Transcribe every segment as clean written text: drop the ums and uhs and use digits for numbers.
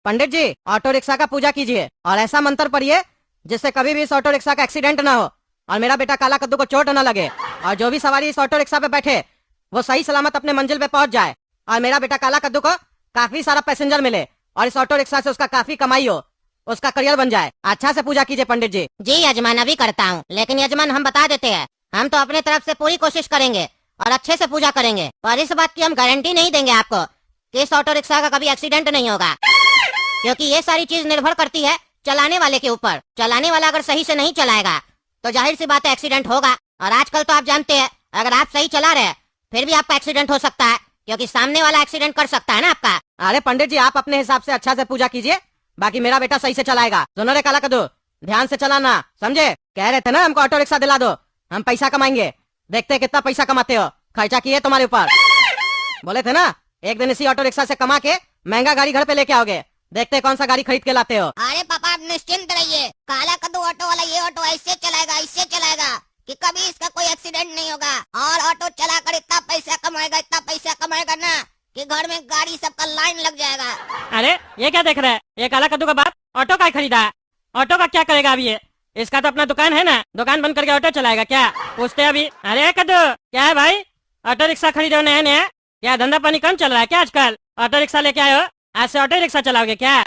पंडित जी, auto rickshaw का पूजा कीजिए और ऐसा मंत्र पढ़िए जिससे कभी भी इस ऑटो रिक्शा का एक्सीडेंट ना हो और मेरा बेटा काला कद्दू को चोट न लगे और जो भी सवारी इस ऑटो रिक्शा पे बैठे वो सही सलामत अपने मंजिल पे पहुंच जाए और मेरा बेटा काला कद्दू को काफी सारा पैसेंजर मिले और इस ऑटो रिक्शा से उसका काफी कमाई हो, उसका करियर बन जाए। अच्छा से पूजा कीजिए पंडित जी। जी यजमान, अभी करता हूँ, लेकिन यजमान हम बता देते हैं, हम तो अपने तरफ से पूरी कोशिश करेंगे और अच्छे से पूजा करेंगे, पर इस बात की हम गारंटी नहीं देंगे आपको कि इस ऑटो रिक्शा का कभी एक्सीडेंट नहीं होगा, क्योंकि ये सारी चीज निर्भर करती है चलाने वाले के ऊपर। चलाने वाला अगर सही से नहीं चलाएगा तो जाहिर सी बात है एक्सीडेंट होगा। और आजकल तो आप जानते हैं, अगर आप सही चला रहे हैं फिर भी आपका एक्सीडेंट हो सकता है, क्योंकि सामने वाला एक्सीडेंट कर सकता है ना आपका। अरे पंडित जी, आप अपने हिसाब से अच्छा से पूजा कीजिए, बाकी मेरा बेटा सही से चलाएगा। सुनो रे काला कद्दू, ध्यान से चलाना, समझे? कह रहे थे ना हमको ऑटो रिक्शा दिला दो, हम पैसा कमाएंगे, देखते हैं कितना पैसा कमाते हो। खर्चा किए तुम्हारे ऊपर, बोले थे ना एक दिन इसी ऑटो रिक्शा से कमा के महंगा गाड़ी घर पे लेके आओगे, देखते हैं कौन सा गाड़ी खरीद के लाते हो। अरे पापा आप निश्चिंत रहिए, काला कद्दू ऑटो वाला ये ऑटो ऐसे चलाएगा कि कभी इसका कोई एक्सीडेंट नहीं होगा और ऑटो चलाकर इतना पैसा कमाएगा ना कि घर में गाड़ी सबका लाइन लग जाएगा। अरे ये क्या देख रहे हैं? ये काला कद्दू का बाप ऑटो का खरीदा है, ऑटो का क्या करेगा अभी? ये इसका तो अपना दुकान है ना, दुकान बंद करके ऑटो चलाएगा क्या? पूछते अभी। अरे कद्दू क्या है भाई, ऑटो रिक्शा खरीदे हो नया नया, क्या धंधा पानी कम चल रहा है क्या आजकल? ऑटो रिक्शा लेके आए हो, आज से ऑटो रिक्शा चलाओगे क्या?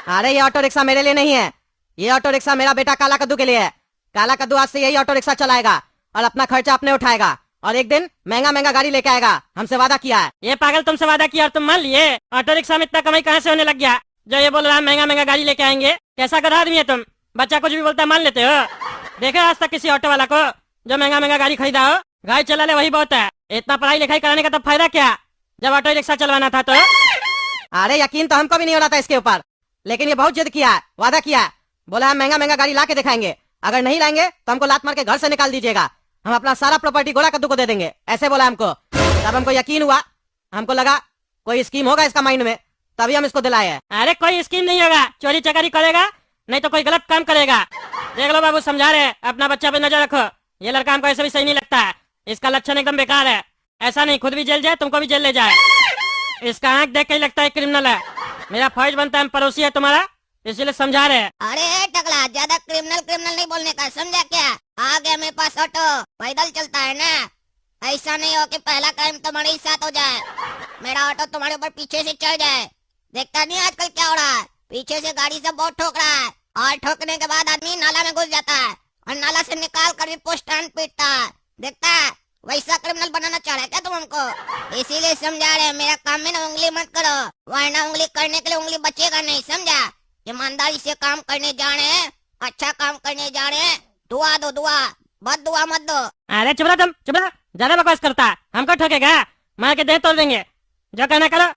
अरे ये ऑटो रिक्शा मेरे लिए नहीं है, ये ऑटो रिक्शा मेरा बेटा काला कद्दू के लिए है। काला कद्दू आज से यही ऑटो रिक्शा चलाएगा और अपना खर्चा अपने उठाएगा और एक दिन महंगा गाड़ी लेके आएगा, हमसे वादा किया है। ये पागल तुमसे वादा किया और तुम मान लिए? ऑटो रिक्शा में इतना कमाई कहाँ से होने लग गया जो ये बोल रहा है महंगा गाड़ी लेके आएंगे? कैसा गधा आदमी है तुम, बच्चा कुछ भी बोलता है मान लेते हो? देखे आज तक किसी ऑटो वाला को जो महंगा गाड़ी खरीदा हो? गाड़ी चला ले वही बहुत है, इतना पढ़ाई लिखाई कराने का तो फायदा क्या जब ऑटो रिक्शा चलवाना था तो? अरे यकीन तो हमको भी नहीं हो रहा था इसके ऊपर, लेकिन ये बहुत जिद किया है, वादा किया है, बोला हम महंगा गाड़ी ला के दिखाएंगे, अगर नहीं लाएंगे तो हमको लात मार के घर से निकाल दीजिएगा, हम अपना सारा प्रॉपर्टी गोला कद्दू को दे देंगे, ऐसे बोला हमको। तब हमको यकीन हुआ, हमको लगा कोई स्कीम होगा इसका माइंड में, तभी हम इसको दिलाए हैं। अरे कोई स्कीम नहीं होगा, चोरी चकारी करेगा नहीं तो कोई गलत काम करेगा। देख लो बाबू, समझा रहे हैं, अपना बच्चा पे नजर रखो, ये लड़का हमको ऐसे भी सही नहीं लगता है, इसका लक्षण एकदम बेकार है, ऐसा नहीं खुद भी जेल जाए तुमको भी जेल ले जाए। इसका आंख देख के ही लगता है क्रिमिनल है, मेरा फर्ज बनता है, पड़ोसी है तुम्हारा, इसीलिए समझा रहे हैं। अरे टकला, ज्यादा क्रिमिनल नहीं बोलने का, समझा क्या? आ गया मेरे पास ऑटो, पैदल चलता है ना, ऐसा नहीं हो कि पहला क्राइम तुम्हारे ही साथ हो जाए, मेरा ऑटो तुम्हारे ऊपर पीछे से चढ़ जाए। देखता नहीं आजकल क्या हो रहा है, पीछे से गाड़ी सब बहुत ठोक रहा है और ठोकने के बाद आदमी नाला में घुस जाता है और नाला से निकाल कर भी पोस्टान पीटता है, देखता है? वैसा क्रिमिनल बनाना चाह रहे हैं क्या तुम हमको? इसीलिए समझा रहे हैं, मेरा काम में ना उंगली मत करो, वरना उंगली करने के लिए उंगली बचेगा नहीं, समझा? ईमानदारी से काम करने जा रहे हैं, अच्छा काम करने जा रहे हैं, दुआ दो, दुआ बद दुआ मत दो। अरे चुप रहा तुम, चुप रहा, ज्यादा बकवास करता है, हमको ठोकेगा, मार के देह तोड़ देंगे, जो कहना करो।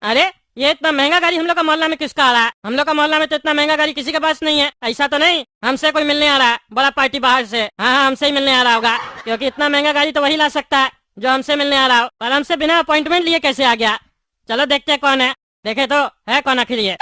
अरे ये इतना महंगा गाड़ी हम लोग का मोहल्ला में किसका आ रहा है? हम लोग का मोहल्ला में तो इतना महंगा गाड़ी किसी के पास नहीं है, ऐसा तो नहीं हमसे कोई मिलने आ रहा है बड़ा पार्टी बाहर से? हाँ हमसे ही मिलने आ रहा होगा, क्योंकि इतना महंगा गाड़ी तो वही ला सकता है जो हमसे मिलने आ रहा हो, और हमसे बिना अपॉइंटमेंट लिए कैसे आ गया? चलो देखते हैं कौन है, देखे तो है कौन आखिर ये।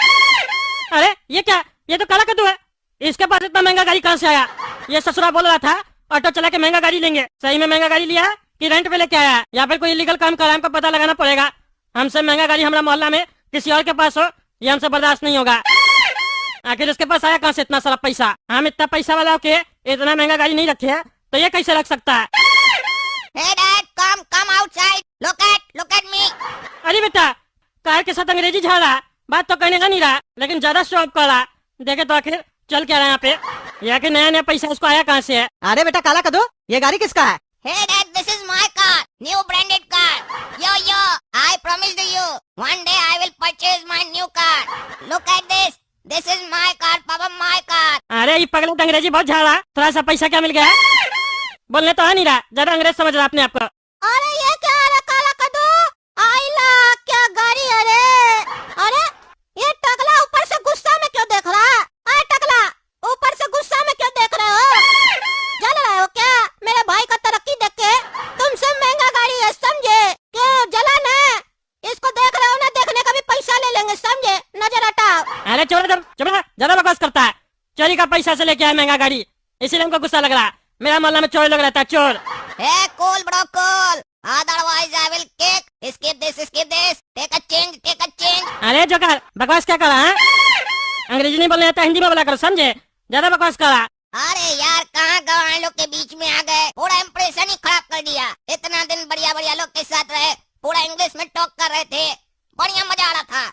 अरे ये क्या, ये तो काला कद्दू है, इसके पास इतना महंगा गाड़ी कहाँ से आया? ये ससुरा बोल रहा था ऑटो चला के महंगा गाड़ी लेंगे, सही में महंगा गाड़ी लिया कि रेंट पे लेके आया या फिर कोई इलीगल काम कर रहा है? हमको पता लगाना पड़ेगा, हमसे महंगा गाड़ी हमारा मोहल्ला में किसी और के पास हो ये हमसे बर्दाश्त नहीं होगा। आखिर इसके पास आया कहाँ से इतना सारा पैसा? हम इतना पैसा वाला के इतना महंगा गाड़ी नहीं रखे है तो ये कैसे रख सकता है? Hey Dad, come outside. Look at me. अरे बेटा, कार के साथ अंग्रेजी झाड़ रहा, बात तो करने का नहीं रहा, लेकिन ज्यादा शो ऑफ कर रहा। देखे तो आखिर चल क्या रहा है यहाँ पे, या कि नया पैसा इसको आया कहाँ से है? अरे बेटा काला कद्दू, ये गाड़ी किसका है? Hey Dad, this is my car, new branded car. Yo, I promise to you, one day I will purchase my new car. Look at this. This is my car, Papa, my car. अरे ये पगला अंग्रेजी बहुत झाड़ रहा, थोड़ा सा पैसा क्या मिल गया? बोलने तो आ नहीं रहा, ज्यादा अंग्रेज समझ रहा अपने आप को। अरे ये क्या है काला कद्दू? आइला क्या गाड़ी? अरे ये टकला ऊपर से गुस्सा में क्यों देख रहा है? अरे टकला ऊपर से गुस्सा में क्यों देख रहे हो? जल रहे हो क्या मेरे भाई का तरक्की देख के? तुमसे महंगा गाड़ी है, समझे? क्यों जलन है? इसको देख रहे हो ना, देखने का भी पैसा ले लेंगे, समझे? नजर हटाओ। अरे चोर ज्यादा बकवास करता है, चोरी का पैसा से लेके आया महंगा गाड़ी, इसीलिए हमको गुस्सा लग रहा है। मेरा मोहल्ला में चोर लोग रहता है, चोर। Hey, cool bro, cool. Otherwise I will kick. Skip this. Take a change. अरे जोकर बकवास क्या करा है? अंग्रेजी नहीं बोलने आता, हिंदी में बोला करो, समझे? ज्यादा बकवास करा। अरे यार कहाँ गवार लोग के बीच में आ गए, पूरा इम्प्रेशन ही खराब कर दिया। इतना दिन बढ़िया बढ़िया लोग के साथ रहे, पूरा इंग्लिश में टॉक कर रहे थे, बढ़िया मजा आ रहा था।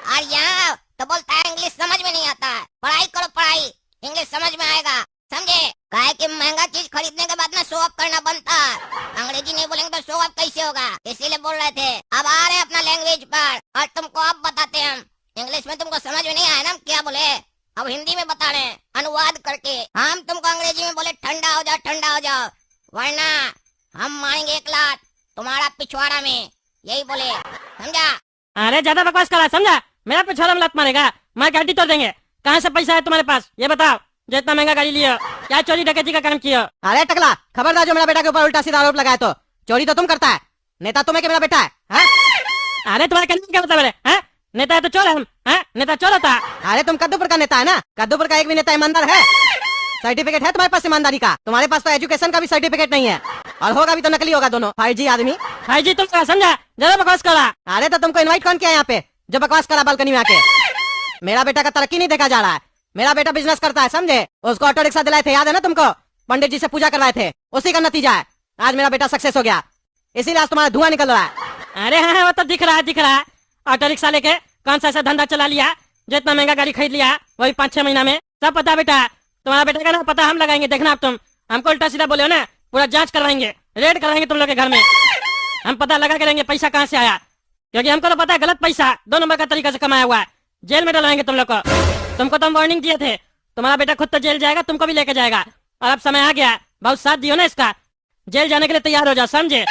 और यहाँ तो बोलता है इंग्लिश समझ में नहीं आता है। पढ़ाई करो पढ़ाई, इंग्लिश समझ में आएगा, समझे? काहे कि महंगा चीज खरीदने के बाद ना शो ऑफ करना बनता है। अंग्रेजी नहीं बोलेंगे तो शो ऑफ कैसे होगा, इसीलिए बोल रहे थे। अब आ रहे हैं अपना लैंग्वेज पर और तुमको अब बताते हैं हम। इंग्लिश में तुमको समझ में नहीं आया ना क्या बोले, अब हिंदी में बता रहे हैं अनुवाद करके। हम तुमको अंग्रेजी में बोले ठंडा हो जाओ, वरना हम मारेंगे 1 लात तुम्हारा पिछवाड़ा में, यही बोले, समझा? अरे ज्यादा बकवास करा, समझा? मेरा पिछवाड़ा में लत मारेगा, मैं गाड़ी तोड़ देंगे। कहाँ से पैसा है तुम्हारे पास ये बताओ, जो इतना महंगा गाड़ी लियो, क्या चोरी डकैती का काम किया? अरे टकला, खबरदार जो मेरा बेटा के ऊपर उल्टा सीधा आरोप लगाए तो। चोरी तो तुम करता है, नेता तुम्हें कि मेरा बेटा है, हाँ? अरे तुम्हारा कहने का क्या मतलब है, हाँ? नेता है तो चोर है हम, हाँ? नेता चोर होता है? अरे तुम कद्दूपुर का नेता है ना, कद्दूपुर का एक भी नेता ईमानदार है? सर्टिफिकेट है तुम्हारे पास ईमानदारी का? तुम्हारे पास तो एजुकेशन का भी सर्टिफिकेट नहीं है, और होगा भी तो नकली होगा दोनों। 5G आदमी, 5G तुम क्या समझा? ज्यादा बकवास करा। अरे तो तुमको इनवाइट कौन किया यहाँ पे जो बकवास करा बालकनी में आके? मेरा बेटा का तरक्की नहीं देखा जा रहा है, मेरा बेटा बिजनेस करता है, समझे? उसको ऑटो रिक्शा दिलाए थे, याद है ना तुमको? पंडित जी से पूजा करवाए थे, उसी का नतीजा है आज मेरा बेटा सक्सेस हो गया, इसीलिए आज तुम्हारा धुआं निकल रहा है। अरे हाँ वो तो दिख रहा है। ऑटो रिक्शा लेके कौन सा ऐसा धंधा चला लिया जो इतना महंगा गाड़ी खरीद लिया, वही 5-6 महीना में। सब पता बेटा, तुम्हारा बेटा का ना पता हम लगाएंगे, देखना। अब तुम हमको उल्टा सीधा बोले हो ना, पूरा जांच करवाएंगे, रेड करवाएंगे तुम लोग के घर में। हम पता लगा के लेंगे पैसा कहाँ से आया, क्योंकि हमको तो पता है गलत पैसा 2 नंबर का तरीका से कमाया हुआ है। जेल में डलवाएंगे तुम लोग को। तुमको तो हम वार्निंग दिए थे, तुम्हारा बेटा खुद तो जेल जाएगा, तुमको भी लेके जाएगा। और अब समय आ गया, बहुत साथ दियो ना इसका, जेल जाने के लिए तैयार हो जाओ, समझे?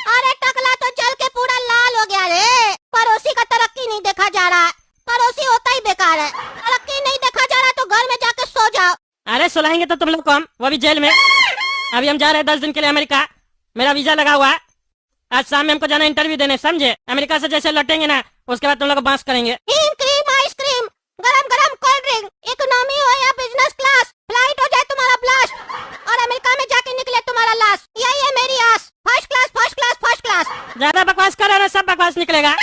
अरे टकला तो चल के पूरा लाल हो गया रे। पड़ोसी का तरक्की नहीं देखा जा रहा, पड़ोसी होता ही बेकार है। तरक्की नहीं देखा जा रहा तो घर में जाके सो जाओ। अरे सुलाएंगे तो तुम लोग को हम, वो भी जेल में। अभी हम जा रहे हैं 10 दिन के लिए अमेरिका, मेरा वीजा लगा हुआ है। आज शाम में हमको जाना इंटरव्यू देने, समझे? अमेरिका से जैसे लौटेंगे ना, उसके बाद तुम लोग को बांस करेंगे। क्रीम आइसक्रीम, गरम गरम कोल्ड ड्रिंक, इकोनॉमी हो या बिजनेस क्लास, फ्लाइट हो जाए तुम्हारा ब्लास्ट और अमेरिका में जाके निकले तुम्हारा लाश, यही है मेरी आस। First class first class first class. ज्यादा बकवास कर रहे ना, सब बकवास निकलेगा।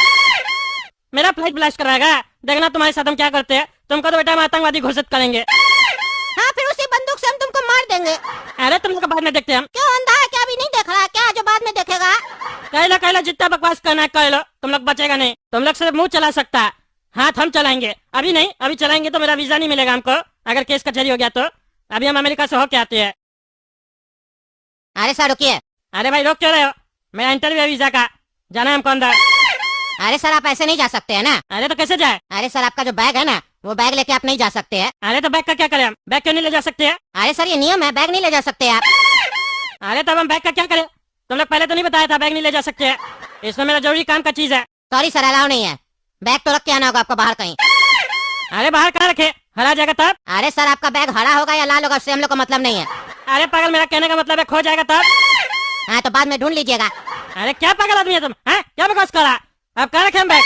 मेरा फ्लाइट ब्लास्ट करवाएगा, देखना तुम्हारे साथ हम क्या करते हैं। तुमको तो बेटा हम आतंकवादी घोषित करेंगे। हाँ फिर उसी बंदूक से हम तुमको मार देंगे। अरे तुम लोग को बाद में देखते हैं हम। क्यों अंधा है क्या, अभी नहीं देख रहा है क्या जो बाद में देखेगा? कह लो जितना बकवास करना है कह लो, तुम लोग बचेगा नहीं। तुम लोग से मुंह चला सकता है, हाथ हम चलाएंगे। अभी नहीं, अभी चलाएंगे तो मेरा वीजा नहीं मिलेगा हमको, अगर केस कचहरी हो गया तो। अभी हम अमेरिका से होके आते हैं। अरे सर रुकिए। अरे भाई रोक क्यों रहे हो? मेरा इंटरव्यू है वीजा का, जाना है हमको अंदर। अरे सर आप ऐसे नहीं जा सकते है ना। अरे तो कैसे जाए? अरे सर आपका जो बैग है ना, वो बैग लेके आप नहीं जा सकते हैं। अरे तो बैग का क्या करें हम? बैग क्यों नहीं ले जा सकते हैं? अरे सर ये नियम है, बैग नहीं ले जा सकते आप। अरे तब हम बैग का क्या करें? तुम लोग पहले तो नहीं बताया था बैग नहीं ले जा सकते हैं। इसमें मेरा जरूरी काम का चीज है। सॉरी सर अलाउ नहीं है, बैग तो रख के आना होगा आपको बाहर कहीं। अरे बाहर कहाँ रखे, हरा जाएगा तब। अरे सर आपका बैग हरा होगा या लाल होगा उससे हम लोग को मतलब नहीं है। अरे पागल, मेरा कहने का मतलब है खो जाएगा तब। हाँ तो बाद में ढूंढ लीजिएगा। अरे क्या पागल आदमी है तुम, हैं? क्या बकवास कर रहा? अब कहाँ रखे हम बैग?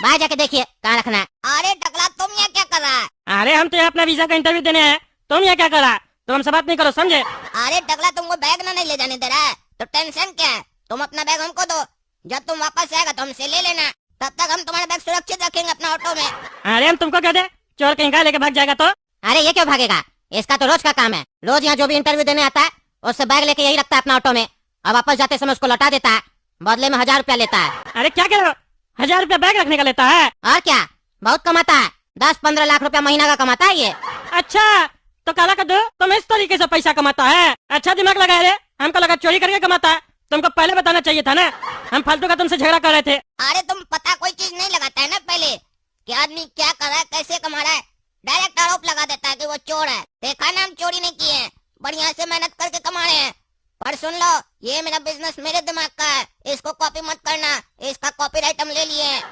बाहर जाके देखिए कहाँ रखना है। अरे टकला तुम यहाँ क्या कर रहा है? अरे हम तो यहाँ अपना वीजा का इंटरव्यू देने हैं, तुम यहाँ क्या कर रहा? तुम हमसे बात नहीं करो, समझे? अरे टकला तुमको बैग ना नहीं ले जाने दे रहा है तो टेंशन क्या है? तुम अपना बैग हमको दो, जब तुम वापस आएगा तो हमसे ले लेना, तब तक हम तुम्हारा बैग सुरक्षित रखेंगे अपना ऑटो में। अरे हम तुमको क्या दे, चोर कहीं का लेके भाग जाएगा तो? अरे ये क्यों भागेगा, इसका तो रोज का काम है। रोज यहाँ जो भी इंटरव्यू देने आता है उससे बैग लेके यही रखता है अपना ऑटो में, और वापस जाते समय उसको लौटा देता है, बदले में 1000 रुपया लेता है। अरे क्या कह रहे हो, 1000 रुपया बैग रखने का लेता है? और क्या, बहुत कमाता है, 10-15 लाख रुपया महीना का कमाता है ये। अच्छा तो काला कद्दू तुम इस तरीके से पैसा कमाता है? अच्छा दिमाग लगाए रे, हमको लगा चोरी करके कमाता है। तुमको पहले बताना चाहिए था ना, हम फालतू का तुमसे झगड़ा कर रहे थे। अरे तुम पता कोई चीज नहीं लगाता है ना पहले कि आदमी क्या कर रहा है, कैसे कमा रहा है, डायरेक्ट आरोप लगा देता है कि वो चोर है। देखा ना, हम चोरी नहीं किए हैं, बढ़िया से मेहनत करके कमा रहे हैं। पर सुन लो, ये मेरा बिजनेस मेरे दिमाग का है, इसको कॉपी मत करना, इसका कॉपीराइट हम ले लिए हैं।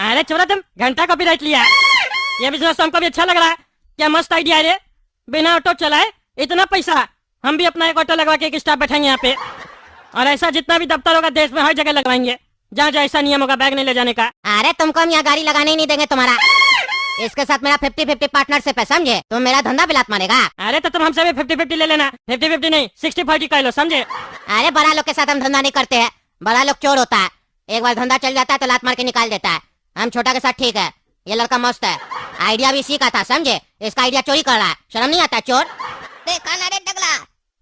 अरे चोरा तुम घंटा कॉपीराइट लिया। ये बिजनेस तो हमको भी अच्छा लग रहा है, क्या मस्त आइडिया है रे। बिना ऑटो चलाए इतना पैसा, हम भी अपना एक ऑटो लगवा के एक स्टाफ बैठेंगे यहाँ पे, और ऐसा जितना भी दफ्तर होगा देश में हर जगह लगवाएंगे, जहाँ जहाँ ऐसा नियम होगा बैग नहीं ले जाने का। अरे तुमको हम यहाँ गाड़ी लगाने ही नहीं देंगे तुम्हारा, इसके साथ मेरा 50-50 पार्टनरशिप है, समझे? तुम मेरा धंधा भी लात मारेगा। अरे तो तुम हमसे भी 50-50 ले लेना, 50-50 नहीं 60-40 कर लो, समझे? अरे बड़ा लोग के साथ हम धंधा नहीं करते हैं, बड़ा लोग चोर होता है, एक बार धंधा चल जाता है तो लात मार के निकाल देता है। हम छोटा के साथ ठीक है, ये लड़का मस्त है। आइडिया भी इसी का था, समझे? इसका आइडिया चोरी कर रहा है, शर्म नहीं आता चोर? देखा ना रे टकला,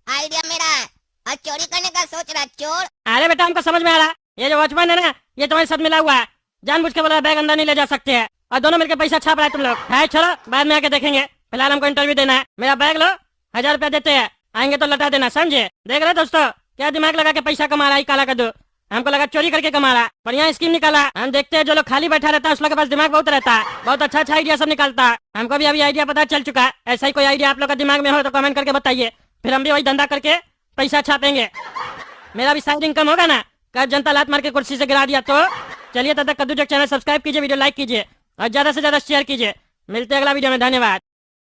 आइडिया मेरा है और चोरी करने का सोच रहा है चोर। अरे बेटा हमको समझ में आ रहा, ये जो वॉचमैन है ना ये तुम्हारे साथ मिला हुआ है, जानबूझ के बोला बैग अंदर नहीं ले जा सकते हैं और दोनों मिलकर पैसा छाप रहा है तुम लोग। है छोड़ो, बाद में आके देखेंगे, फिलहाल हमको इंटरव्यू देना है। मेरा बैग लो, 1000 रुपया देते हैं, आएंगे तो लौटा देना, समझे? देख रहे दोस्तों क्या दिमाग लगा के पैसा कमा रहा है काला कद्दू। हमको लगा चोरी करके कमा रहा, बढ़िया स्कीम निकाला। हम देखते हैं जो लोग खाली बैठा रहता है उस लोग के पास दिमाग बहुत रहता है, बहुत अच्छा अच्छा आइडिया सब निकालता है। हमको भी अभी आइडिया पता चल चुका है। ऐसा ही कोई आइडिया आप लोग का दिमाग में हो तो कमेंट करके बताइए, फिर हम भी वही धंधा करके पैसा छापेंगे। मेरा भी साइड इनकम होगा ना, कल जनता लात मार के कुर्सी से गिरा दिया तो। चलिए तब तक कद्दू जग चैनल सब्सक्राइब कीजिए, वीडियो लाइक कीजिए और ज्यादा से ज्यादा शेयर कीजिए। मिलते हैं अगला वीडियो में, धन्यवाद।